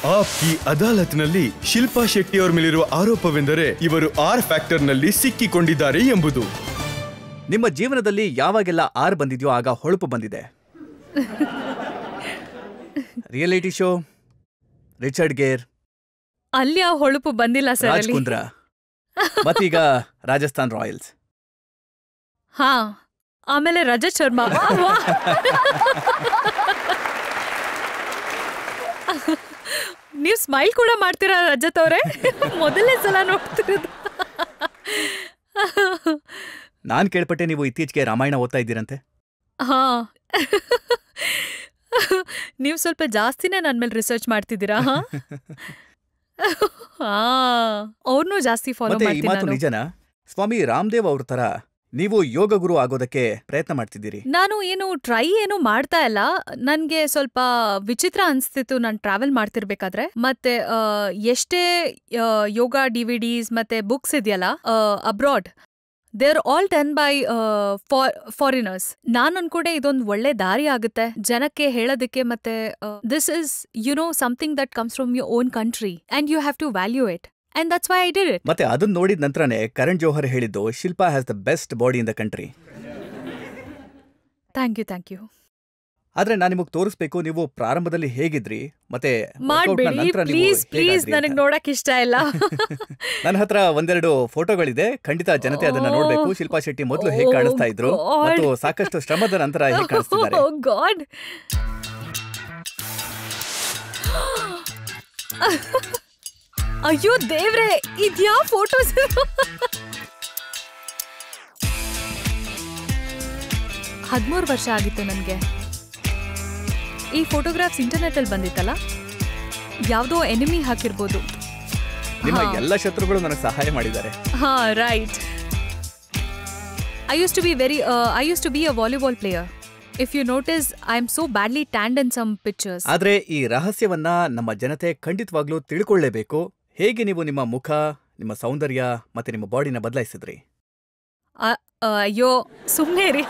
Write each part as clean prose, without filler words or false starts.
ಆಪ್ಕಿ ಅದಾಲತ್ನಲ್ಲಿ ಶಿಲ್ಪಾ ಶೆಟ್ಟಿ ಅವರ ಮೇಲಿರುವ ಆರೋಪವೆಂದರೆ ಇವರು ಆರ್ ಫ್ಯಾಕ್ಟರ್ನಲ್ಲಿ ಸಿಕ್ಕಿಕೊಂಡಿದ್ದಾರೆ ಎಂಬುದು. ನಿಮ್ಮ ಜೀವನದಲ್ಲಿ ಯಾವಾಗೆಲ್ಲ ಆರ್ ಬಂದಿದ್ಯೋ ಆಗ ಹೊಳಪು ಬಂದಿದೆ. ರಿಯಾಲಿಟಿ ಶೋ, ರಿಚರ್ಡ್ ಗೇರ್, ಅಲ್ಲಿ ಆ ಹೊಳಪು ಬಂದಿಲ್ಲ ಸರ್. ರಾಜ್ ಕುಂದ್ರಾ, ಮತ್ತೀಗ ರಾಜಸ್ಥಾನ್ ರಾಯಲ್ಸ್. ಹಾ, ಆಮೇಲೆ ರಜತ್ ಶರ್ಮಾ. ನೀವ್ ಸ್ಮೈಲ್ ಕೂಡ ಮಾಡ್ತೀರಾ ರಜತ್ ಅವರೇ? ಮೊದಲನೇ ಸಲ ನೋಡ್ತಿರೋದು. ನಾನ್ ಕೇಳ್ಪಟ್ಟೆ ನೀವು ಇತ್ತೀಚೆಗೆ ರಾಮಾಯಣ ಓದ್ತಾ ಇದ್ದೀರಂತೆ. ಹಾ, ನೀವು ಸ್ವಲ್ಪ ಜಾಸ್ತಿನೇ ನನ್ ಮೇಲೆ ರಿಸರ್ಚ್ ಮಾಡ್ತಿದ್ದೀರಾ. ಅವ್ರನ್ನೂ ಜಾಸ್ತಿ ಫಾಲೋ ಮಾಡ್ತೀನಿ. ಈ ಮಾತು ನಿಜನಾ? ಸ್ವಾಮಿ ರಾಮದೇವ್ ಅವ್ರ ತರ ನೀವು ಯೋಗ ಗುರು ಆಗೋದಕ್ಕೆ ಪ್ರಯತ್ನ ಮಾಡ್ತಿದ್ದೀರಿ? ನಾನು ಟ್ರೈ ಮಾಡ್ತಾ ಇಲ್ಲ. ನನ್ಗೆ ಸ್ವಲ್ಪ ವಿಚಿತ್ರ ಅನ್ಸ್ತಿತ್ತು ನಾನು ಟ್ರಾವೆಲ್ ಮಾಡ್ತಿರ್ಬೇಕಾದ್ರೆ. ಮತ್ತೆ ಎಷ್ಟೇ ಯೋಗ DVDs ಮತ್ತೆ ಬುಕ್ಸ್ ಇದೆಯಲ್ಲ abroad, they are all done by foreigners. ನಾನು ಅನ್ಕೊಂಡೆ ಇದೊಂದು ಒಳ್ಳೆ ದಾರಿ ಆಗುತ್ತೆ ಜನಕ್ಕೆ ಹೇಳೋದಕ್ಕೆ. ಮತ್ತೆ this is something that comes from your own country and you have to value it. And that's why I did it. ಮತ್ತೆ ಅದನ್ನ ನೋಡಿದ ನಂತರನೇ ಕರಣ್ ಜೋಹರ್ ಹೇಳಿದ್ದು Shilpa has the best body in the country. Thank you. ಆದ್ರೆ ನಾನು ನಿಮಗೆ ತೋರಿಸ್ಬೇಕು ನೀವು ಪ್ರಾರಂಭದಲ್ಲಿ ಹೇಗಿದ್ರಿ, ಮತ್ತೆ ಪ್ಲೀಸ್ ನನಗೆ ನೋಡಕ್ ಇಷ್ಟ ಇಲ್ಲ. ನನ್ನ ಹತ್ರ ಒಂದೆರಡು ಫೋಟೋಗಳಿದೆ, ಖಂಡಿತ ಜನತೆ ಅದನ್ನ ನೋಡ್ಬೇಕು. ಶಿಲ್ಪಾ ಶೆಟ್ಟಿ ಮೊದಲು ಹೇಗೆ ಕಾಣಿಸ್ತಾ ಇದ್ರು ಮತ್ತು ಸಾಕಷ್ಟು ಶ್ರಮದ ನಂತರ ಹೇಗೆ ಕಾಣಿಸ್ತಿದ್ದಾರೆ. Oh God. ಅಯ್ಯೋ ದೇವ್ರೆ, ಇದ್ಯಾ ಫೋಟೋಸ್? 13 ವರ್ಷ ಆಗಿತ್ತು ನನಗೆ. ಈ ಫೋಟೋಗ್ರಾಫ್ಸ್ ಇಂಟರ್ನೆಟ್ ಅಲ್ಲಿ ಬಂದಿತ್ತಲ್ಲ, ಯಾವ್ದೋ ಎನಿಮಿ ಹಾಕಿರ್ಬೋದು. ನಿಮ್ಮ ಎಲ್ಲ ಶತ್ರುಗಳು ನನಗೆ ಸಹಾಯ ಮಾಡಿದ್ದಾರೆ. ಹಾ, right. I used to be a volleyball player. If you notice, I am so badly tanned in some pictures. ಆದ್ರೆ ಈ ರಹಸ್ಯವನ್ನ ನಮ್ಮ ಜನತೆ ಖಂಡಿತವಾಗ್ಲೂ ತಿಳ್ಕೊಳ್ಳೇಬೇಕು. ಹೇಗೆ ನೀವು ನಿಮ್ಮ ಮುಖ, ನಿಮ್ಮ ಸೌಂದರ್ಯ ಮತ್ತೆ ನಿಮ್ಮ ಬಾಡಿನ ಬದಲಾಯಿಸಿದ್ರಿ? ಅಯ್ಯೋ ಸುಮ್ಮನೆ ರೀ.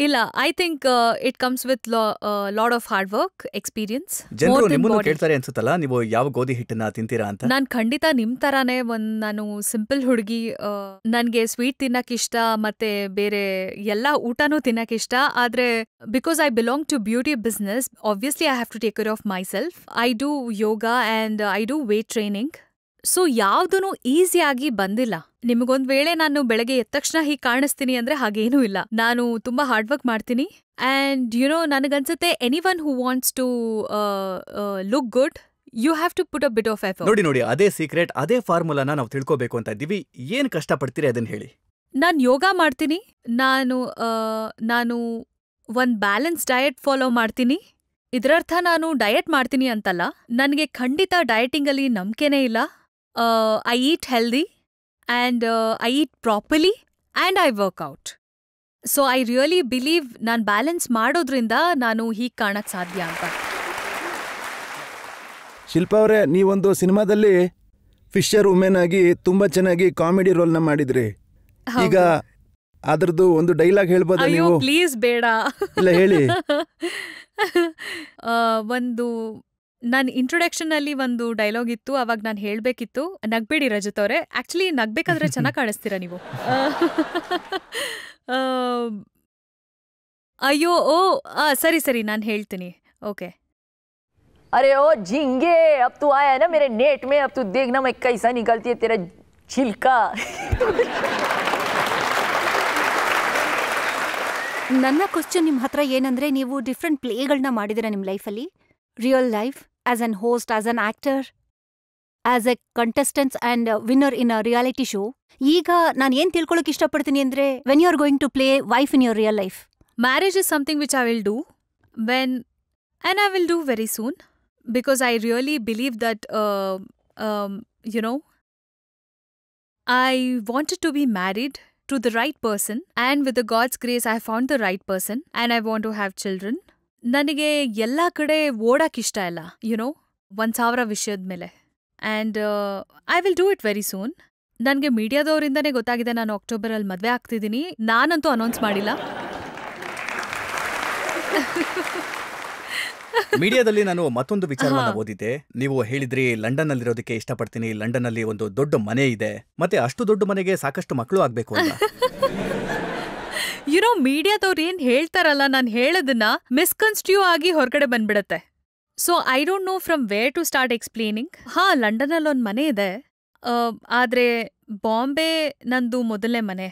ಇಲ್ಲ, I think it comes with lot of hard work, experience. ಜನರು ನಿಮ್ಮನ್ನು ಕೇಳ್ತಾರೆ ಅನ್ಸುತ್ತಲ್ಲ, ನೀವು ಯಾವ ಗೋಧಿ ಹಿಟ್ಟನ್ನ ತಿಂತೀರಾ ಅಂತ. ನಾನ್ ಖಂಡಿತ ನಿಮ್ ತರಾನೇ ನಾನು ಸಿಂಪಲ್ ಹುಡುಗಿ. ನನ್ಗೆ ಸ್ವೀಟ್ ತಿನ್ನಕ್ ಇಷ್ಟ, ಮತ್ತೆ ಬೇರೆ ಎಲ್ಲಾ ಊಟನೂ ತಿನ್ನಕ್ ಇಷ್ಟ. ಆದ್ರೆ because I belong to beauty business, obviously I have to take care of myself. I do yoga and I do weight training. So ಯಾವ್ದೂ ಈಸಿಯಾಗಿ ಬಂದಿಲ್ಲ. ನಿಮಗೊಂದ್ ವೇಳೆ ನಾನು ಬೆಳಗ್ಗೆ ಎದ್ದ ತಕ್ಷಣ ಹೀಗೆ ಕಾಣಿಸ್ತೀನಿ ಅಂದ್ರೆ ಹಾಗೇನೂ ಇಲ್ಲ. ನಾನು ತುಂಬಾ ಹಾರ್ಡ್ ವರ್ಕ್ ಮಾಡ್ತೀನಿ. ಅಂಡ್ ನನಗನ್ಸುತ್ತೆ anyone who wants to look good, you have to put a bit of effort. ನೋಡಿ, ಅದೇ ಸೀಕ್ರೆಟ್, ಅದೇ ಫಾರ್ಮುಲಾನ ನಾವು ತಿಳ್ಕೋಬೇಕು ಅಂತ ಇದ್ದೀವಿ. ಏನ್ ಕಷ್ಟಪಡ್ತೀರಿ ಅದನ್ನ ಹೇಳಿ. ನಾನು ಯೋಗ ಮಾಡ್ತೀನಿ. ನಾನು ಒಂದ್ ಬ್ಯಾಲೆನ್ಸ್ ಡಯಟ್ ಫಾಲೋ ಮಾಡ್ತೀನಿ. ಇದರರ್ಥ ನಾನು ಡಯಟ್ ಮಾಡ್ತೀನಿ ಅಂತಲ್ಲ. ನನಗೆ ಖಂಡಿತ ಡಯಟಿಂಗ್ ಅಲ್ಲಿ ನಂಬಿಕೆನೇ ಇಲ್ಲ. I eat healthy and I eat properly and I work out. So I really believe ನಾನು ಬ್ಯಾಲೆನ್ಸ್ ಮಾಡೋದ್ರಿಂದ ನಾನು ಹೀಗೆ ಕಾಣಕ್ ಸಾಧ್ಯ ಅಂತ. ಶಿಲ್ಪಾ ಅವರೇ, ನೀವೊಂದು ಸಿನಿಮಾದಲ್ಲಿ ಫಿಶರ್ ವುಮೆನ್ ಆಗಿ ತುಂಬಾ ಚೆನ್ನಾಗಿ ಕಾಮಿಡಿ ರೋಲ್ನ ಮಾಡಿದ್ರಿ. ಈಗ ಅದ್ರದ್ದು ಒಂದು ಡೈಲಾಗ್ ಹೇಳ್ಬೋದಾ ನೀವು? ಪ್ಲೀಸ್ ಬೇಡ. ಇಲ್ಲ, ಹೇಳಿ. ನನ್ನ ಇಂಟ್ರೊಡಕ್ಷನ್ ಅಲ್ಲಿ ಒಂದು ಡೈಲಾಗ್ ಇತ್ತು, ಅವಾಗ ನಾನು ಹೇಳ್ಬೇಕಿತ್ತು. ನಗ್ಬೇಡಿ ರಜತ್ ಅವರೇ, ಆಕ್ಚುಲಿ ನಗ್ಬೇಕಾದ್ರೆ ಚೆನ್ನಾಗಿ ಕಾಣಿಸ್ತೀರಾ ನೀವು. ಅಯ್ಯೋ ಸರಿ ನಾನು ಹೇಳ್ತೀನಿ. ಓಕೆ. अरे ओ झींगे, अब तू आया है ना मेरे नेट में, अब तू देखना मैं कैसा निकलती है तेरा छिलका. ನನ್ನ ಕ್ವಶ್ಚನ್ ನಿಮ್ಮ ಹತ್ರ ಏನಂದ್ರೆ, ನೀವು ಡಿಫ್ರೆಂಟ್ ಪ್ಲೇಗಳನ್ನ ಮಾಡಿದಿರ ನಿಮ್ಮ ಲೈಫಲ್ಲಿ. Real life, as an host, as an actor, as a contestants and winner in a reality show. ಈಗ ನಾನು ಏನ್ ತಿಳ್ಕೊಳಕ್ ಇಷ್ಟಪಡ್ತೀನಿ ಅಂದ್ರೆ, when you are going to play wife in your real life. Marriage is something which I will do and I will do very soon, because I really believe that I wanted to be married to the right person, and with the God's grace I found the right person and I want to have children. ನನಗೆ ಎಲ್ಲ ಕಡೆ ಓಡಕ್ ಇಷ್ಟ ಇಲ್ಲ, 1,000 ವಿಷಯದ ಮೇಲೆ. And I will do it very soon. ನನಗೆ ಮೀಡಿಯಾದವರಿಂದನೇ ಗೊತ್ತಾಗಿದೆ ನಾನು ಅಕ್ಟೋಬರಲ್ಲಿ ಮದುವೆ ಆಗ್ತಿದ್ದೀನಿ. ನಾನಂತೂ ಅನೌನ್ಸ್ ಮಾಡಿಲ್ಲ. ಮೀಡಿಯಾದಲ್ಲಿ ನಾನು ಮತ್ತೊಂದು ವಿಚಾರವನ್ನ ಓದಿದ್ದೆ. ನೀವು ಹೇಳಿದ್ರಿ ಲಂಡನ್ ನಲ್ಲಿರೋದಕ್ಕೆ ಇಷ್ಟಪಡ್ತೀನಿ, ಲಂಡನ್ ನಲ್ಲಿ ಒಂದು ದೊಡ್ಡ ಮನೆ ಇದೆ, ಮತ್ತೆ ಅಷ್ಟು ದೊಡ್ಡ ಮನೆಗೆ ಸಾಕಷ್ಟು ಮಕ್ಕಳು ಆಗ್ಬೇಕು ಅಂತ. ಯುನೋ ಮೀಡಿಯಾದವ್ರು ಏನ್ ಹೇಳ್ತಾರಲ್ಲ, ನಾನು ಹೇಳೋದನ್ನ ಮಿಸ್ಕನ್ಸ್ಟ್ರೂ ಆಗಿ ಹೊರಗಡೆ ಬಂದ್ಬಿಡತ್ತೆ. So I don't know from where to start explaining. ಲಂಡನಲ್ಲಿ ಒಂದು ಮನೆ ಇದೆ, ಆದ್ರೆ ಬಾಂಬೆ ನಂದು ಮೊದಲನೇ ಮನೆ.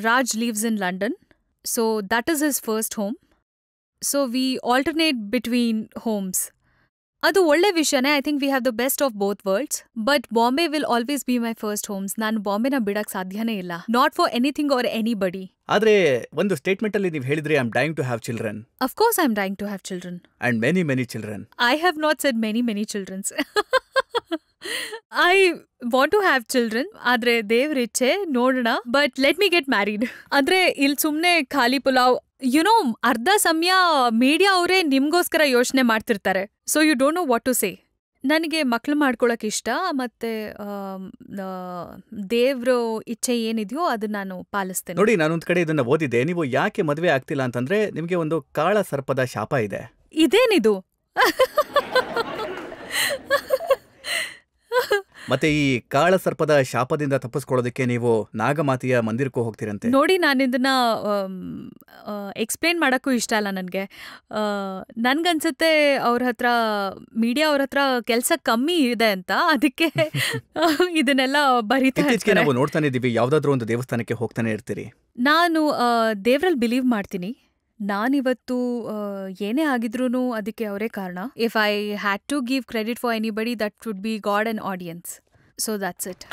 Raj lives in London, so that is his first home. So we alternate between homes. ಅದು ಒಳ್ಳೆ ವಿಷಯನೇ. I think we have the best of both worlds. But Bombay will always be my first homes. ನಾನು ಬಾಂಬೆನ ಬಿಡಕ್ ಸಾಧ್ಯನೇ ಇಲ್ಲ, not for anything or anybody. ಆದ್ರೆ ಒಂದು ಸ್ಟೇಟ್ಮೆಂಟ್ ಅಲ್ಲಿ ನೀವು ಹೇಳಿದ್ರಿ, I am dying to have children. Of course I'm dying to have children. And many many children. I have not said many childrens. I want to have children. ಆದ್ರೆ ದೇವ್ರಿಚ್ಛೆ ನೋಡೋಣ. But let me get married. ಅಂದ್ರೆ ಇಲ್ಲಿ ಸುಮ್ನೆ ಖಾಲಿ pulao, YONO ಅರ್ಧ ಸಮಯ media ಅವರೇ ನಿಮ್ಗೋಸ್ಕರ ಯೋಚನೆ ಮಾಡ್ತಿರ್ತಾರೆ. So you don't know what to say. ನನಗೆ ಮಕ್ಳು ಮಾಡ್ಕೊಳಕ್ ಇಷ್ಟ, ಮತ್ತೆ ದೇವ್ರ ಇಚ್ಛೆ ಏನಿದೆಯೋ ಅದನ್ನ ನಾನು ಪಾಲಿಸ್ತೇನೆ. ನೋಡಿ, ನಾನೊಂದ್ ಕಡೆ ಇದನ್ನ ಓದಿದ್ದೆ, ನೀವು ಯಾಕೆ ಮದುವೆ ಆಗ್ತಿಲ್ಲ ಅಂತಂದ್ರೆ ನಿಮಗೆ ಒಂದು ಕಾಳ ಸರ್ಪದ ಶಾಪ ಇದೆ. ಇದೇನಿದು? ಮತ್ತೆ ಈ ಕಾಳ ಸರ್ಪದ ಶಾಪದಿಂದ ತಪ್ಪಿಸ್ಕೊಳ್ಳೋದಕ್ಕೆ ನೀವು ನಾಗಮಾತೆಯ ಮಂದಿರಕ್ಕೂ ಹೋಗ್ತೀರಂತೆ. ನೋಡಿ, ನಾನು ಇದನ್ನ ಎಕ್ಸ್ಪ್ಲೇನ್ ಮಾಡೋಕ್ಕೂ ಇಷ್ಟ ಅಲ್ಲ ನನಗೆ. ನನ್ಗನ್ಸುತ್ತೆ ಮೀಡಿಯಾ ಅವ್ರ ಹತ್ರ ಕೆಲಸ ಕಮ್ಮಿ ಇದೆ ಅಂತ, ಅದಕ್ಕೆ ಇದನ್ನೆಲ್ಲ ಬರೀತಾ ಇತ್ತೀಚೆಗೆ ಇರ್ತಾರೆ. ನಾವು ನೋಡ್ತಾನೆ ಇದೀವಿ, ಯಾವ್ದಾದ್ರು ಒಂದು ದೇವಸ್ಥಾನಕ್ಕೆ ಹೋಗ್ತಾನೆ ಇರ್ತೀರಿ. ನಾನು ದೇವ್ರಲ್ಲಿ ಬಿಲೀವ್ ಮಾಡ್ತೀನಿ. ನಾನಿವತ್ತು ಏನೇ ಆಗಿದ್ರೂ ಅದಕ್ಕೆ ಅವರೇ ಕಾರಣ. If I had to give credit for anybody, that would be God and audience. So that's it.